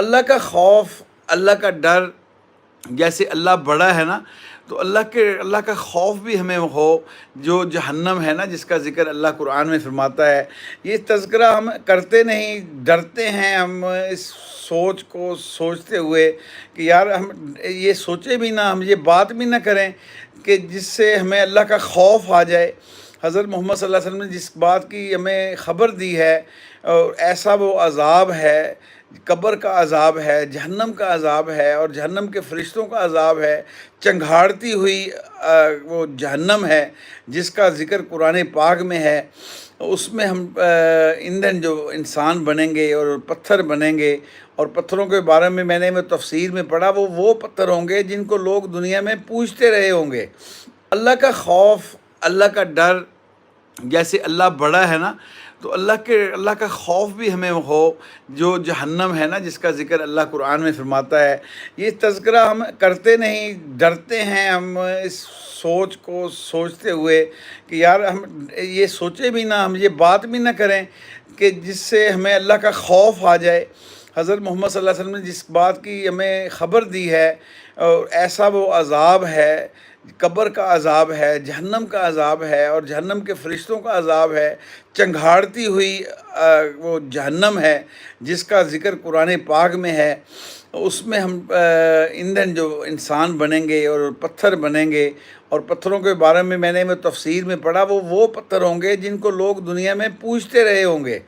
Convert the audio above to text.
اللہ کا خوف، اللہ کا ڈر، جیسے اللہ بڑا ہے نا، تو اللہ کا خوف بھی ہمیں ہو۔ جو جہنم ہے نا، جس کا ذکر اللہ قرآن میں فرماتا ہے، یہ تذکرہ ہم کرتے نہیں، ڈرتے ہیں ہم اس سوچ کو سوچتے ہوئے کہ یار ہم یہ سوچے بھی نہ، ہم یہ بات بھی نہ کریں کہ جس سے ہمیں اللہ کا خوف آ جائے۔ حضرت محمد صلی اللہ علیہ وسلم نے جس بات کی ہمیں خبر دی ہے، اور ایسا وہ عذاب ہے، قبر کا عذاب ہے، جہنم کا عذاب ہے، اور جہنم کے فرشتوں کا عذاب ہے، چنگھاڑتی ہوئی وہ جہنم ہے جس کا ذکر قرآن پاک میں ہے۔ اس میں ہم ایندھن جو انسان بنیں گے اور پتھر بنیں گے، اور پتھروں کے بارے میں نے تفسیر میں پڑھا، وہ پتھر ہوں گے جن کو لوگ دنیا میں پوجتے رہے ہوں گے۔ اللہ کا خوف، اللہ کا ڈر، جیسے اللہ بڑا ہے نا، تو اللہ کا خوف بھی ہمیں ہو۔ جو جہنم ہے نا، جس کا ذکر اللہ قرآن میں فرماتا ہے، یہ تذکرہ ہم کرتے نہیں، ڈرتے ہیں ہم اس سوچ کو سوچتے ہوئے کہ یار ہم یہ سوچے بھی نہ، ہم یہ بات بھی نہ کریں کہ جس سے ہمیں اللہ کا خوف آ جائے۔ حضرت محمد صلی اللہ علیہ وسلم نے جس بات کی ہمیں خبر دی ہے، اور ایسا وہ عذاب ہے، قبر کا عذاب ہے، جہنم کا عذاب ہے، اور جہنم کے فرشتوں کا عذاب ہے، چنگھاڑتی ہوئی وہ جہنم ہے جس کا ذکر قرآن پاک میں ہے۔ اس میں ہم ایندھن جو انسان بنیں گے اور پتھر بنیں گے، اور پتھروں کے بارے میں نے تفسیر میں پڑھا، وہ پتھر ہوں گے جن کو لوگ دنیا میں پوجتے رہے ہوں گے۔